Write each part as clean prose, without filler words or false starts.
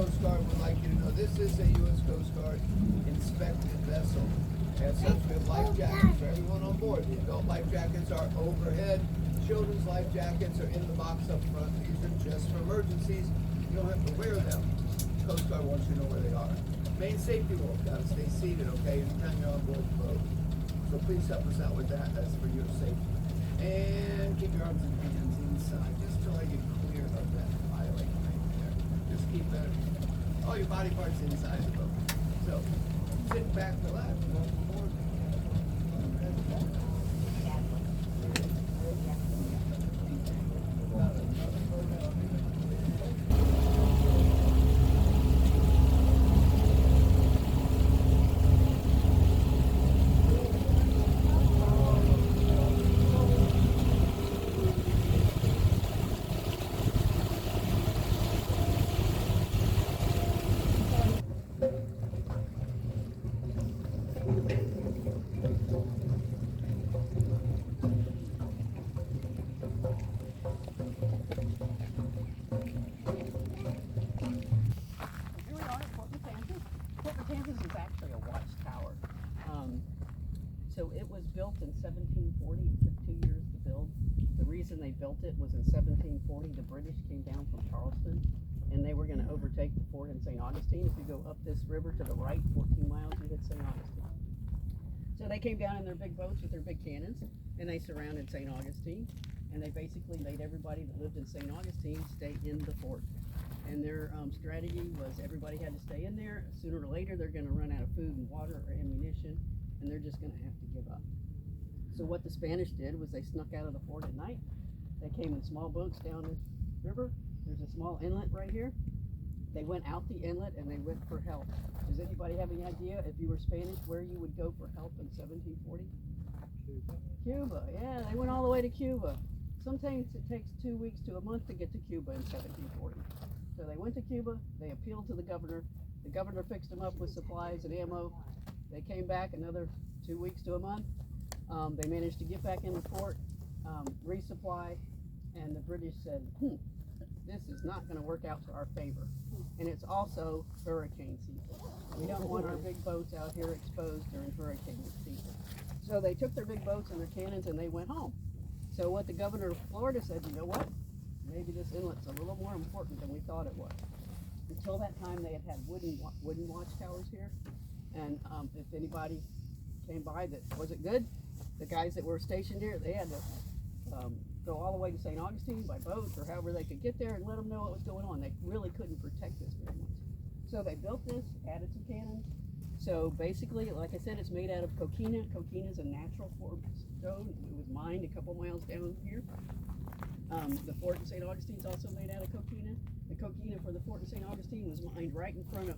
Coast Guard would like you to know this is a U.S. Coast Guard inspected vessel. As such, we have life jackets for everyone on board. The adult life jackets are overhead. Children's life jackets are in the box up front. These are just for emergencies. You don't have to wear them. Coast Guard wants you to know where they are. Main safety rule, gotta stay seated, okay, anytime you're on board the boat. So please help us out with that. That's for your safety. And keep your arms and hands inside, just till I get clear of that pilot right there. Just keep that, all your body parts inside the boat. So, sit back, relax, welcome aboard. So it was built in 1740. It took 2 years to build. The reason they built it was in 1740, the British came down from Charleston, and they were going to overtake the fort in St. Augustine. If you go up this river to the right, 14 miles, you hit St. Augustine. So they came down in their big boats with their big cannons, and they surrounded St. Augustine, and they basically made everybody that lived in St. Augustine stay in the fort. And their strategy was everybody had to stay in there. Sooner or later, they're going to run out of food and water or ammunition, and they're just going to have to give up. So what the Spanish did was they snuck out of the fort at night. They came in small boats down the river. There's a small inlet right here. They went out the inlet and they went for help. Does anybody have any idea, if you were Spanish, where you would go for help in 1740? Cuba, yeah, they went all the way to Cuba. Sometimes it takes 2 weeks to a month to get to Cuba in 1740. So they went to Cuba, they appealed to the governor fixed them up with supplies and ammo. They came back another 2 weeks to a month. They managed to get back in the fort, resupply, and the British said, this is not going to work out to our favor. And it's also hurricane season. We don't want our big boats out here exposed during hurricane season. So they took their big boats and their cannons and they went home. So what the governor of Florida said, you know what? Maybe this inlet's a little more important than we thought it was. Until that time, they had wooden watchtowers here. And if anybody came by that wasn't good, the guys that were stationed here, they had to go all the way to St. Augustine by boat or however they could get there and let them know what was going on. They really couldn't protect this very much. So they built this, added some cannons. So basically, like I said, it's made out of coquina. Coquina is a natural form of stone. It was mined a couple miles down here. The fort in St. Augustine is also made out of coquina. The coquina for the fort in St. Augustine was mined right in front of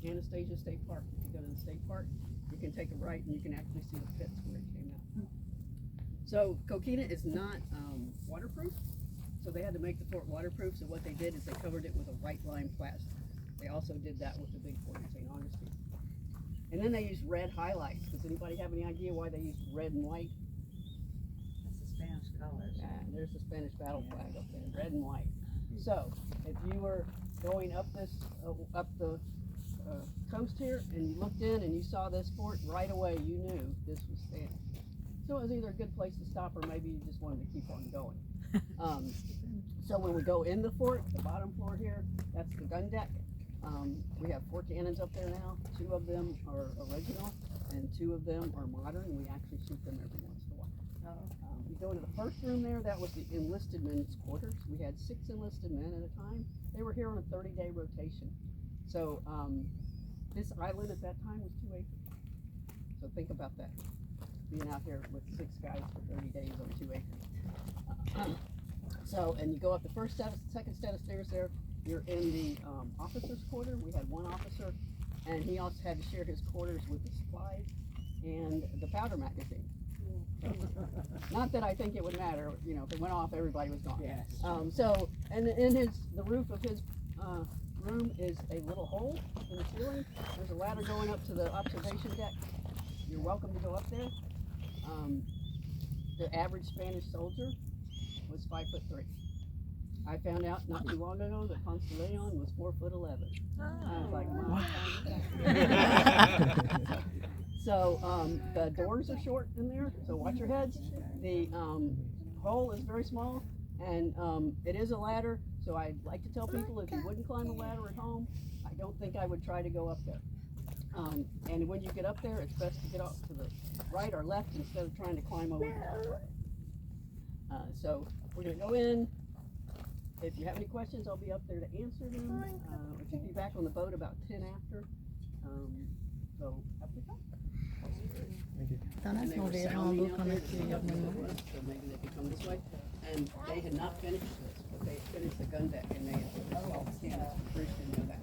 Anastasia State Park. If you go to the state park, you can take a right and you can actually see the pits where it came out. So coquina is not waterproof, so they had to make the fort waterproof. So what they did is they covered it with a white lime plaster. They also did that with the big fort in St. Augustine. And then they used red highlights. Does anybody have any idea why they used red and white? That's the Spanish colors. There's the Spanish battle flag up there, red and white. So if you were going up this up the coast here and you looked in and you saw this fort, right away you knew this was Spanish. So it was either a good place to stop or maybe you just wanted to keep on going. So when we go in the fort, the bottom floor here, that's the gun deck. We have 4 cannons up there now. 2 of them are original and 2 of them are modern. We actually shoot them every once in a while. You go into the first room there, that was the enlisted men's quarters. We had 6 enlisted men at a time. They were here on a 30-day rotation. So this island at that time was 2 acres. So think about that, being out here with 6 guys for 30 days on 2 acres. And you go up the second set of stairs there, you're in the officer's quarter. We had 1 officer, and he also had to share his quarters with the supplies and the powder magazine. Not that I think it would matter, you know, if it went off, everybody was gone. Yes. And in the roof of his room is a little hole in the ceiling. There's a ladder going up to the observation deck. You're welcome to go up there. The average Spanish soldier was 5'3". I found out not too long ago that Constellation was 4'11". I was like, wow. So the doors are short in there, so watch your heads. The hole is very small, and it is a ladder. So I'd like to tell people, if you wouldn't climb a ladder at home, I don't think I would try to go up there. And when you get up there, it's best to get off to the right or left instead of trying to climb over. So we're gonna go in. If you have any questions, I'll be up there to answer them. We should be back on the boat about 10 after. So have a good time. And they were sounding out there, so maybe they could come this way. And they had not finished this, but they had finished the gun deck, and they had all the cannons. Bruce didn't know that.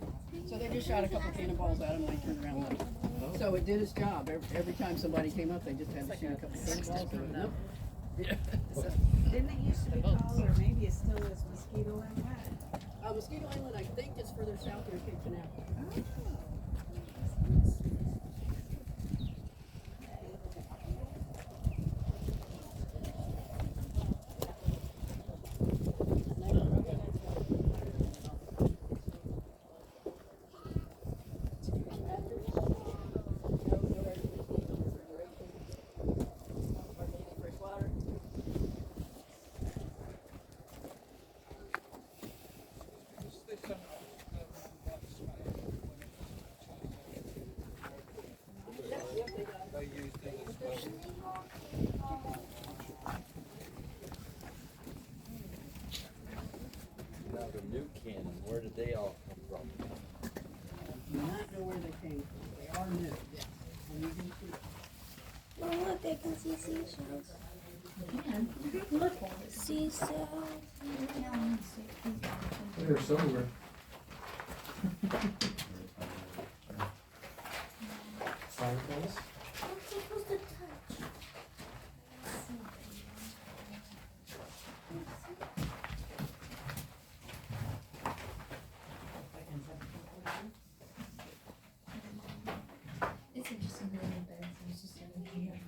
So they just shot a couple cannonballs at them and they turned around and left. So it did its job. Every time somebody came up, they just had to shoot a couple cannonballs. Nope. Yeah. So, didn't it used to be called, or maybe it still is, Mosquito Island? Mosquito Island, I think, is further south near Cape Canaveral. Now the new cannon, where did they all come from? I do not know where they came from. They are new, yes. And you can see. Oh, look, I can see seashells. Look, seashells. They're somewhere. Fireflies? I'm supposed to touch. It's interesting that in bed, I was just over here.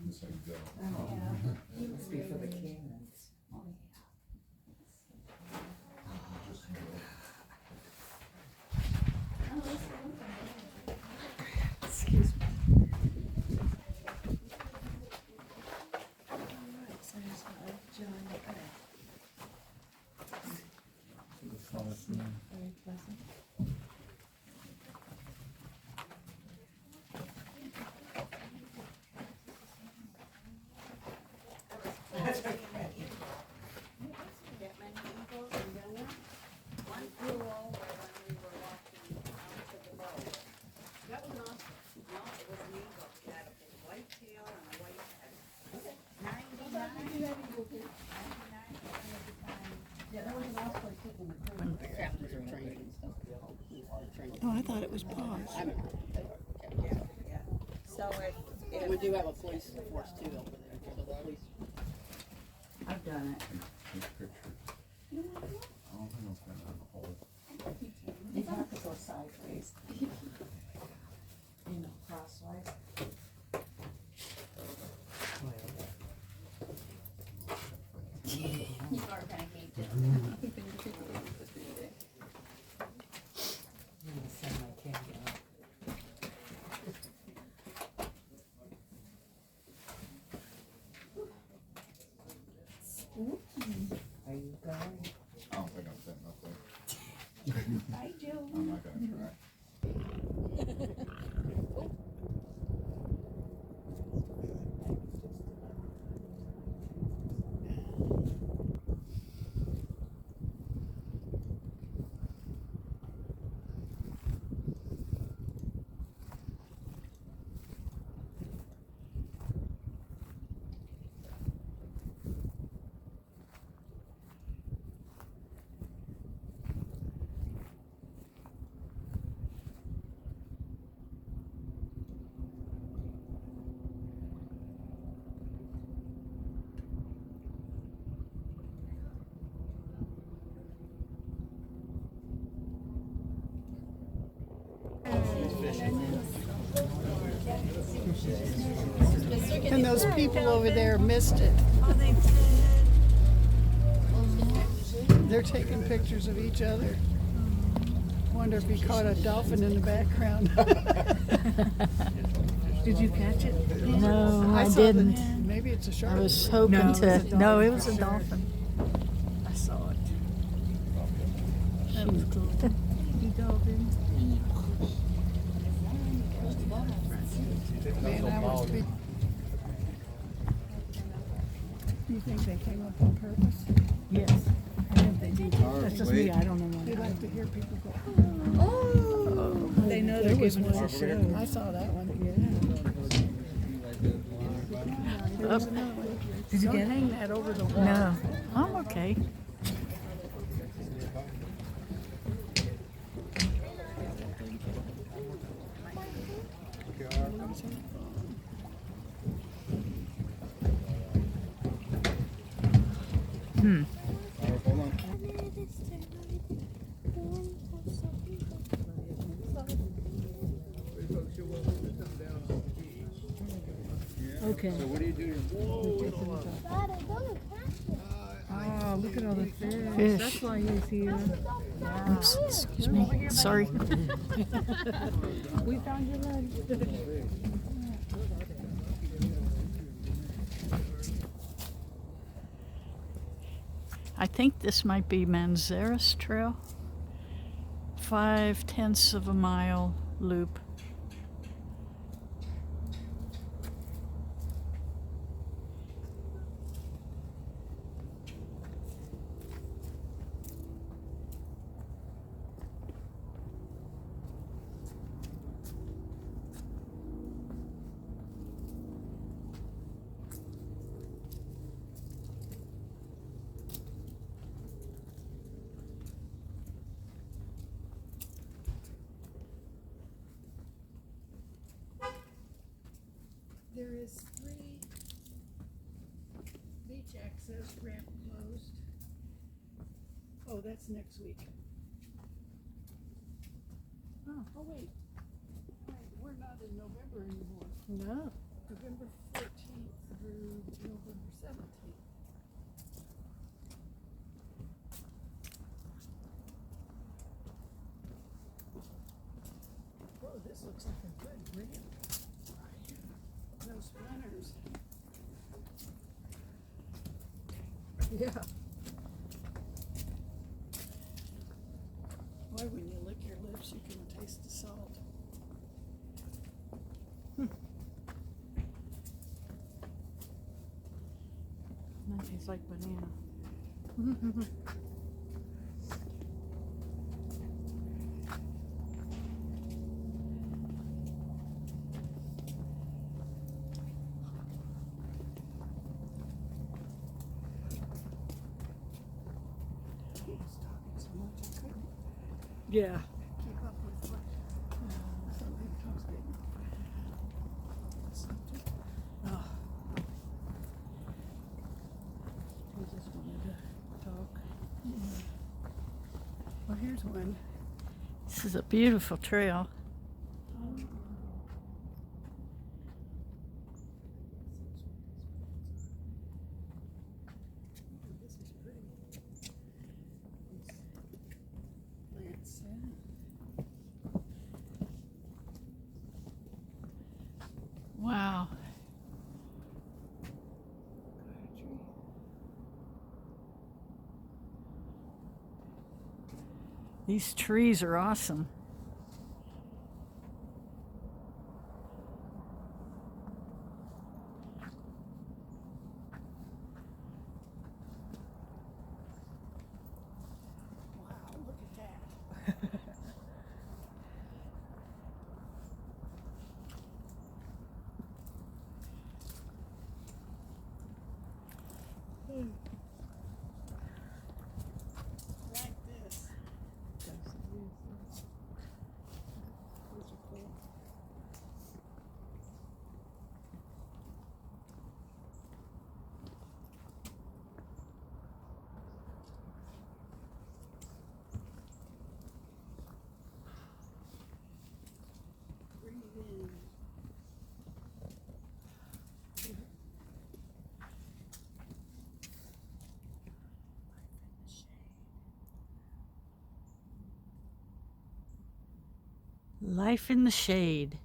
Must be for the cannons. Oh, Excuse me. Alright, so there's John very pleasant. Get many eagles and young. One flew over when we were walking out to the boat. That was an osprey. No, it was an eagle. It had a white tail and a white head. Okay. 99. Yeah, there was an osprey sitting in the corner. The captains are trained and stuff. Oh, I thought it was paws. I mean, they are captains. Yeah. So And we do have a police force too over there, so the police. I've done it. You have to go sideways. You know, crosswise. You are kind of caked in. I'm gonna send my camera out. Are you going? I don't think I'm sitting up there. I do. I'm not gonna try. And those people over there missed it. Oh, they did. They're taking pictures of each other. Wonder if he caught a dolphin in the background. Did you catch it? No, I saw didn't. Maybe it's a shark. I was hoping No, it was a to. dolphin No, it for was a sure. dolphin. I saw it. That was cool. You dove in? Man, that was big. Do you think they came up on purpose? Yes. I think they do. That's just me. I don't know. They like to hear people go, Oh, they know they're giving us a show. I saw that one. There was another one. Did you Don't get hang it? that over the wall. No, I'm okay. Hold on. Folks, you're welcome to come down on the beach. Okay. So what do you do? Oh, look at all the fish. Fish. That's why he's here. Oops, excuse me. Sorry. We found your lunch. I think this might be Mantanzas Trail. 5/10 of a mile loop. There is 3 beach access ramp closed. Oh, that's next week. Oh wait. We're not in November anymore. No. November 14th through November 17th. Whoa, this looks like a good ramp. No splinters. Yeah. Why, when you lick your lips, you can taste the salt. That tastes like banana. He was talking so much I couldn't Yeah. keep up with what somebody was getting. Something. Oh. We just wanted to talk. Well, here's one. This is a beautiful trail. This is pretty. Plants. Wow. These trees are awesome. Wow, look at that. Like this. Life in the shade.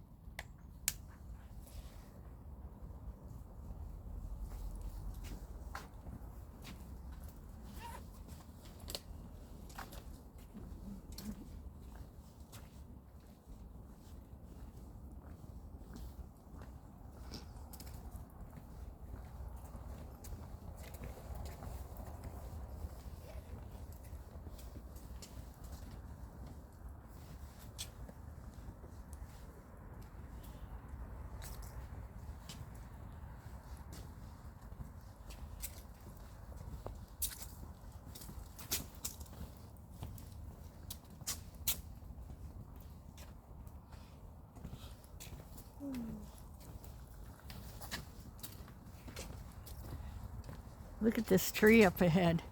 Look at this tree up ahead.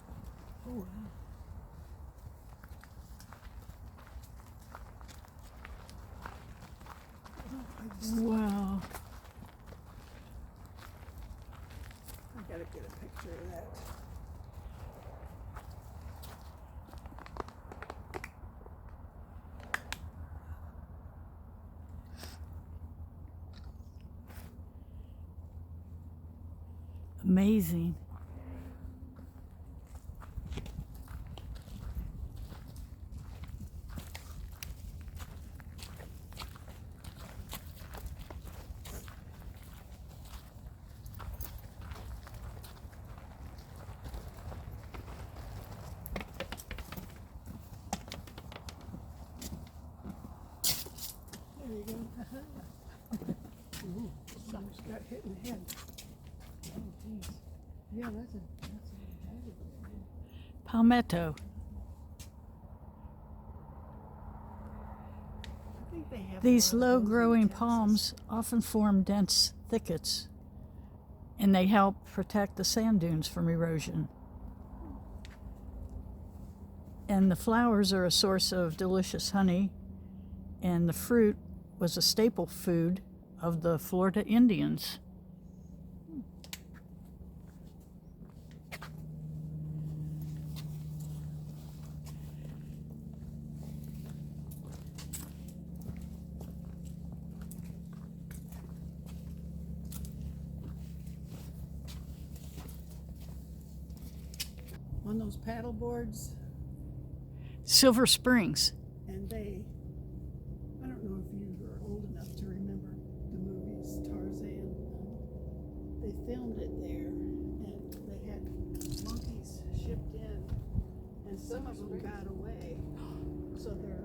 Wow. I gotta get a picture of that. Amazing. There you go. Ooh, something's got hit in the head. Oh, geez. Yeah, that's a heavy. Palmetto. I think they have These a lot of those in low-growing Texas. palms often form dense thickets, and they help protect the sand dunes from erosion. And the flowers are a source of delicious honey, and the fruit was a staple food of the Florida Indians. On those paddle boards, Silver Springs. and I don't know if you were old enough to remember the movies Tarzan. They filmed it there, and they had monkeys shipped in, and some of them got away. So they're